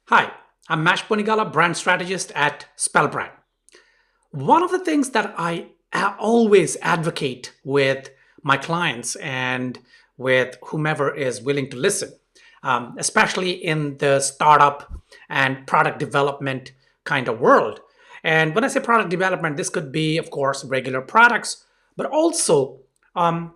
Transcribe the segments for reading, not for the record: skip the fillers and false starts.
Hi, I'm Mash Ponigala, brand strategist at Spellbrand. One of the things that I always advocate with my clients and with whomever is willing to listen, especially in the startup and product development kind of world. And when I say product development, this could be, of course, regular products, but also um,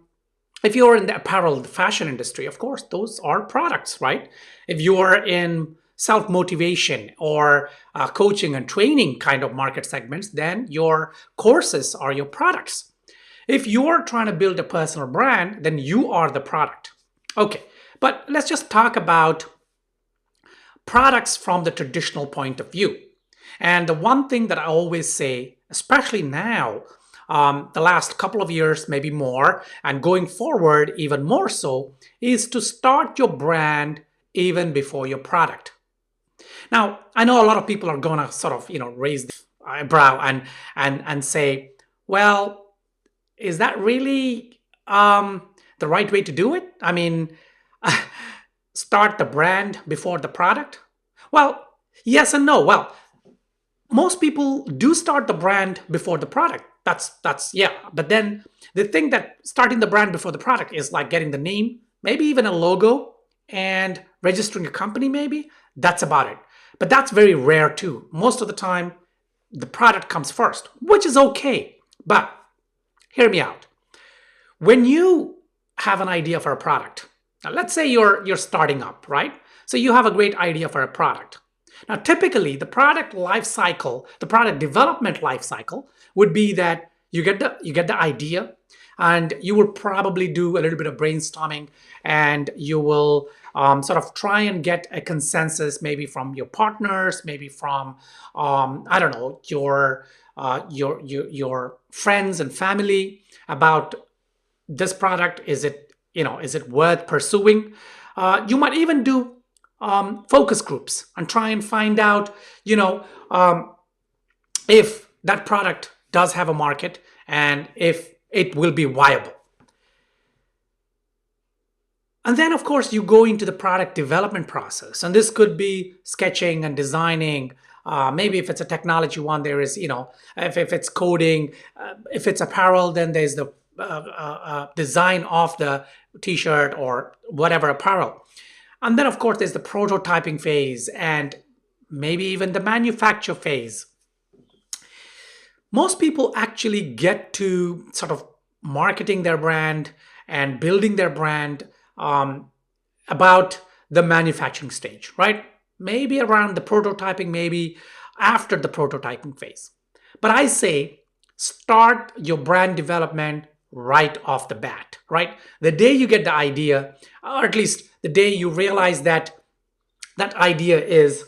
if you're in the apparel, the fashion industry, of course, those are products, right? If you are in self motivation or coaching and training kind of market segments, then your courses are your products. If you're trying to build a personal brand, then you are the product. Okay, but let's just talk about products from the traditional point of view. And the one thing that I always say, especially now, the last couple of years, maybe more, and going forward, even more so, is to start your brand even before your product. Now, I know a lot of people are going to sort of, raise the eyebrow and say, well, is that really the right way to do it? I mean, start the brand before the product? Well, yes and no. Well, most people do start the brand before the product. That's yeah. But then they think that starting the brand before the product is like getting the name, maybe even a logo, and registering a company, maybe. That's about it. But that's very rare too. Most of the time, the product comes first, which is okay. But hear me out. When you have an idea for a product, now let's say you're starting up, right? So you have a great idea for a product. Now, typically, the product life cycle, the product development life cycle, would be that you get the idea, and you will probably do a little bit of brainstorming, and you will sort of try and get a consensus, maybe from your partners, maybe from I don't know, your friends and family about this product. Is it worth pursuing? You might even do focus groups and try and find out, you know, um, if that product does have a market and if it will be viable. And then, of course, you go into the product development process. And this could be sketching and designing. Maybe if it's a technology one, there is, if it's coding, if it's apparel, then there's the design of the t shirt or whatever apparel. And then, of course, there's the prototyping phase and maybe even the manufacture phase. Most people actually get to sort of marketing their brand and building their brand about the manufacturing stage, right? Maybe around the prototyping, maybe after the prototyping phase. But I say start your brand development right off the bat, right? The day you get the idea, or at least the day you realize that that idea is,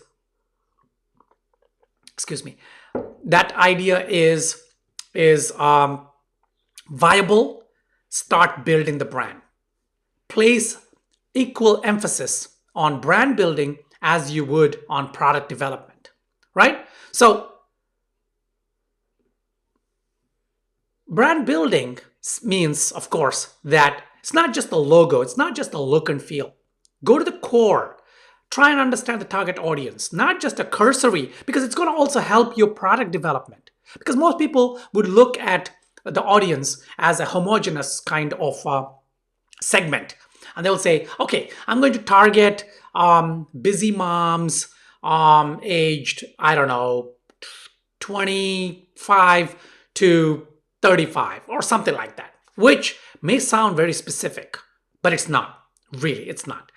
excuse me, that idea is viable, start building the brand. Place equal emphasis on brand building as you would on product development, right? So brand building means, of course, that it's not just the logo, it's not just the look and feel. Go to the core. Try and understand the target audience, not just a cursory, because it's going to also help your product development. Because most people would look at the audience as a homogeneous kind of segment. And they'll say, okay, I'm going to target busy moms aged, I don't know, 25 to 35 or something like that, which may sound very specific, but it's not. Really, it's not.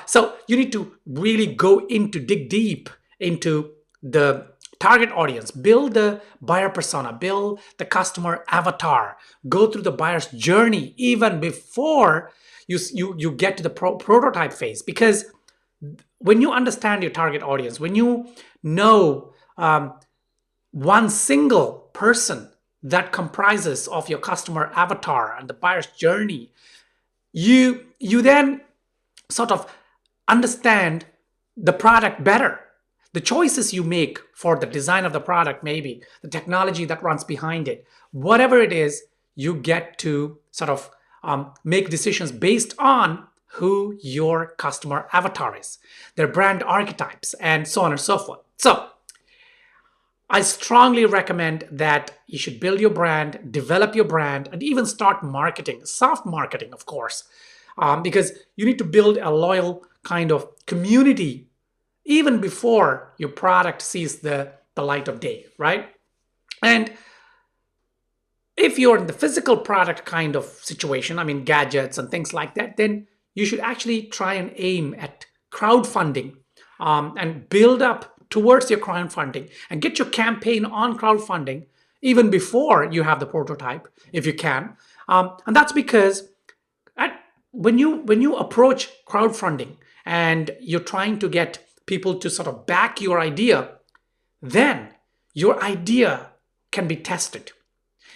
So you need to really dig deep into the target audience, build the buyer persona, build the avatar, go through the buyer's journey even before you get to the prototype phase. Because when you understand your target audience, when you know one single person that comprises of your customer avatar and the buyer's journey, you then sort of understand the product better. The choices you make for the design of the product, maybe the technology that runs behind it, whatever it is, you get to sort of make decisions based on who your customer avatar is, their brand archetypes, and so on and so forth. So I strongly recommend that you should build your brand, develop your brand, and even start marketing, soft marketing, of course, because you need to build a loyal kind of community even before your product sees the light of day, right? And if you're in the physical product kind of situation, I mean, gadgets and things like that, then you should actually try and aim at crowdfunding and build up towards your crowdfunding and get your campaign on crowdfunding even before you have the prototype, if you can. And that's because when you approach crowdfunding and you're trying to get people to sort of back your idea, then your idea can be tested.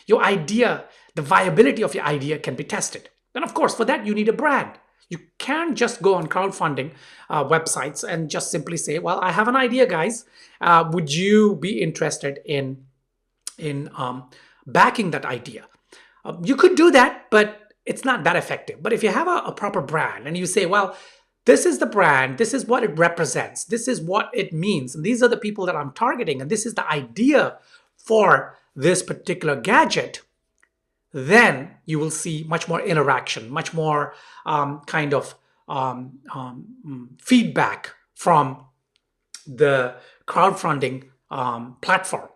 Your idea, the viability of your idea can be tested. And of course, for that, you need a brand. You can't just go on crowdfunding websites and just simply say, well, I have an idea, guys. Would you be interested in backing that idea? You could do that, but it's not that effective. But if you have a proper brand and you say, well, this is the brand, this is what it represents, this is what it means, and these are the people that I'm targeting, and this is the idea for this particular gadget, then you will see much more interaction, much more feedback from the crowdfunding platform.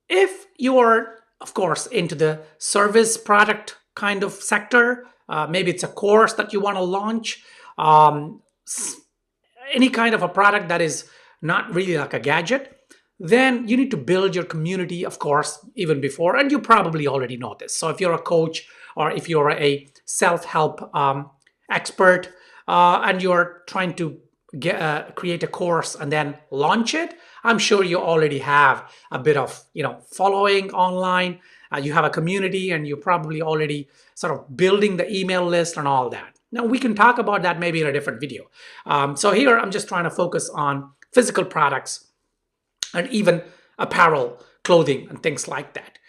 If you're, of course, into the service product kind of sector, maybe it's a course that you want to launch, any kind of a product that is not really like a gadget, then you need to build your community, of course, even before. And you probably already know this. So if you're a coach or if you're a self-help expert and you're trying to create a course and then launch it, I'm sure you already have a bit of following online. You have a community and you're probably already sort of building the email list and all that. Now, we can talk about that maybe in a different video. So here I'm just trying to focus on physical products and even apparel, clothing, and things like that.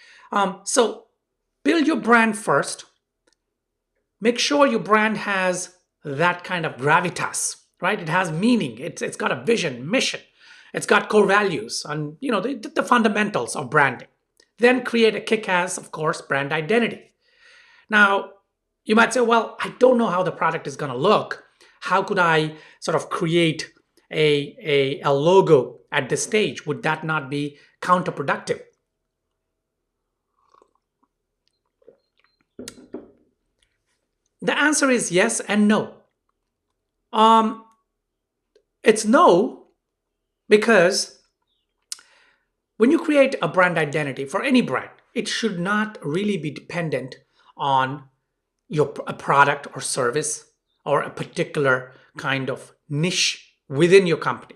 So build your brand first. Make sure your brand has that kind of gravitas, right? It has meaning. It's got a vision, mission. It's got core values and the fundamentals of branding. Then create a kick-ass, of course, brand identity. Now, you might say, well, I don't know how the product is going to look. How could I sort of create a logo at this stage? Would that not be counterproductive? The answer is yes and no. It's no, because when you create a brand identity for any brand, it should not really be dependent on a product or service or a particular kind of niche within your company.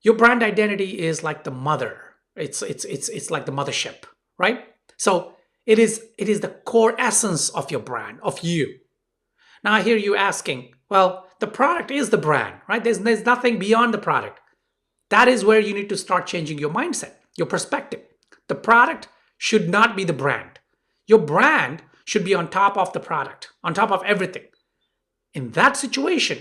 Your brand identity is like the mother. It's like the mothership, right? So it is the core essence of your brand, of you. Now I hear you asking, well, the product is the brand, right? There's nothing beyond the product. That is where you need to start changing your mindset, your perspective. The product should not be the brand. Your brand should be on top of the product, on top of everything. In that situation,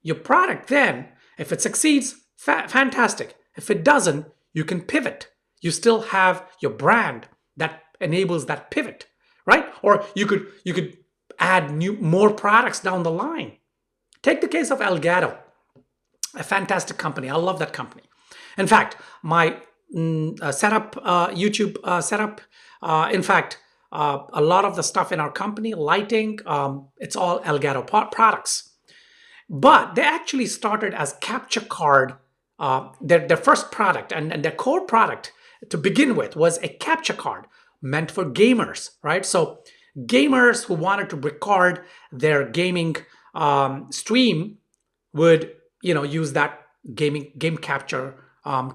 your product then, if it succeeds, fantastic. If it doesn't, you can pivot. You still have your brand that enables that pivot, right? Or you could add more products down the line. Take the case of Elgato, a fantastic company. I love that company. In fact, my YouTube setup, in fact, a lot of the stuff in our company, lighting, it's all Elgato products. But they actually started as capture card. Their first product and their core product to begin with was a capture card meant for gamers, right? So gamers who wanted to record their gaming stream would use that game capture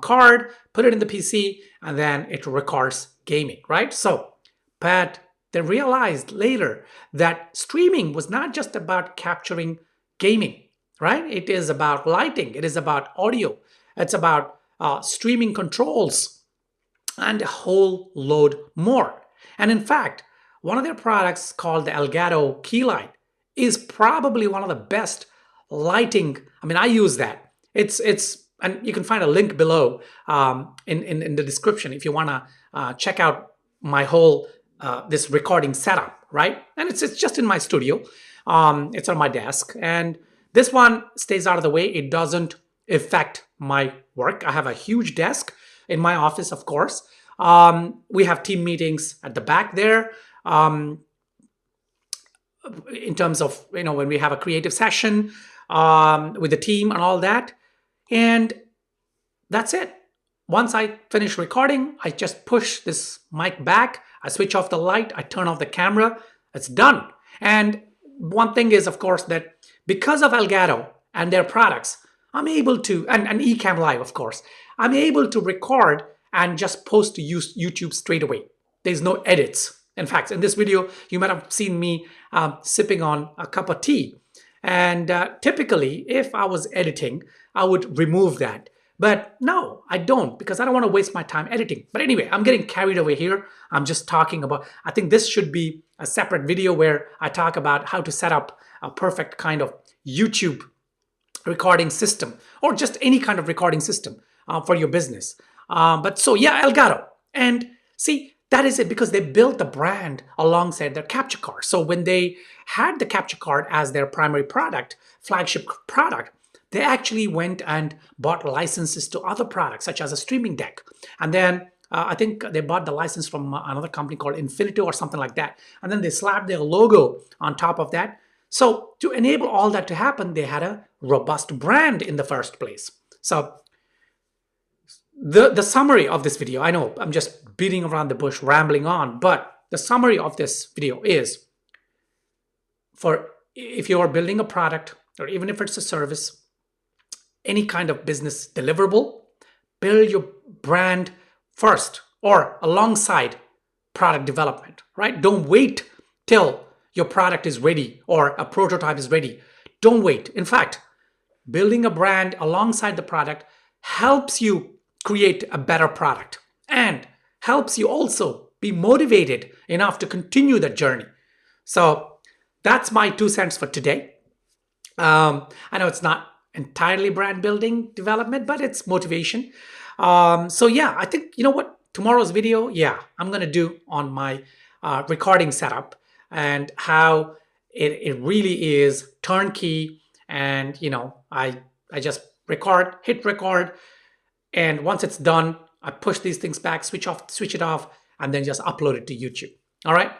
card, put it in the PC, and then it records gaming, right? So, but they realized later that streaming was not just about capturing gaming, right? It is about lighting, it is about audio, it's about streaming controls, and a whole load more. And in fact, one of their products called the Elgato Key Light is probably one of the best lighting. I mean, I use that. And you can find a link below in the description if you want to check out my whole this recording setup, right? And it's just in my studio. It's on my desk, and this one stays out of the way. It doesn't affect my work. I have a huge desk in my office, of course. We have team meetings at the back there. In terms of, when we have a creative session with the team and all that. And that's it. Once I finish recording, I just push this mic back, I switch off the light, I turn off the camera, it's done. And one thing is, of course, that because of Elgato and their products, I'm able to, and Ecamm Live, of course, I'm able to record and just post to YouTube straight away. There's no edits. In fact, in this video, you might have seen me sipping on a cup of tea. And typically, if I was editing, I would remove that. But no, I don't, because I don't want to waste my time editing. But anyway, I'm getting carried away here. I'm just talking about, I think this should be a separate video where I talk about how to set up a perfect kind of YouTube recording system, or just any kind of recording system for your business. But so yeah, Elgato. And see, that is it, because they built the brand alongside their capture card. So when they had the capture card as their primary product, flagship product, they actually went and bought licenses to other products, such as a streaming deck. And then I think they bought the license from another company called Infinito or something like that. And then they slapped their logo on top of that. So to enable all that to happen, they had a robust brand in the first place. So the summary of this video, I know I'm just beating around the bush, rambling on, but the summary of this video is, for if you are building a product, or even if it's a service, any kind of business deliverable, build your brand first or alongside product development, right? Don't wait till your product is ready or a prototype is ready. Don't wait. In fact, building a brand alongside the product helps you create a better product and helps you also be motivated enough to continue the journey. So that's my 2 cents for today. I know it's not entirely brand building development, but it's motivation. So yeah, I think, you know what, tomorrow's video, yeah, I'm going to do on my recording setup and how it really is turnkey. And, I just hit record. And once it's done, I push these things back, switch it off, and then just upload it to YouTube. All right.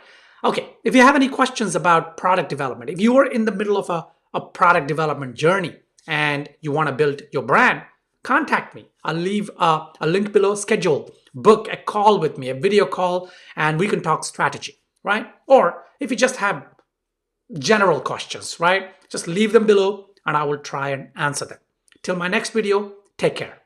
Okay. If you have any questions about product development, if you are in the middle of a product development journey and you want to build your brand, contact me. I'll leave a link below. Schedule, book a call with me, a video call, and we can talk strategy, right? Or if you just have general questions, right? Just leave them below and I will try and answer them. Till my next video, take care.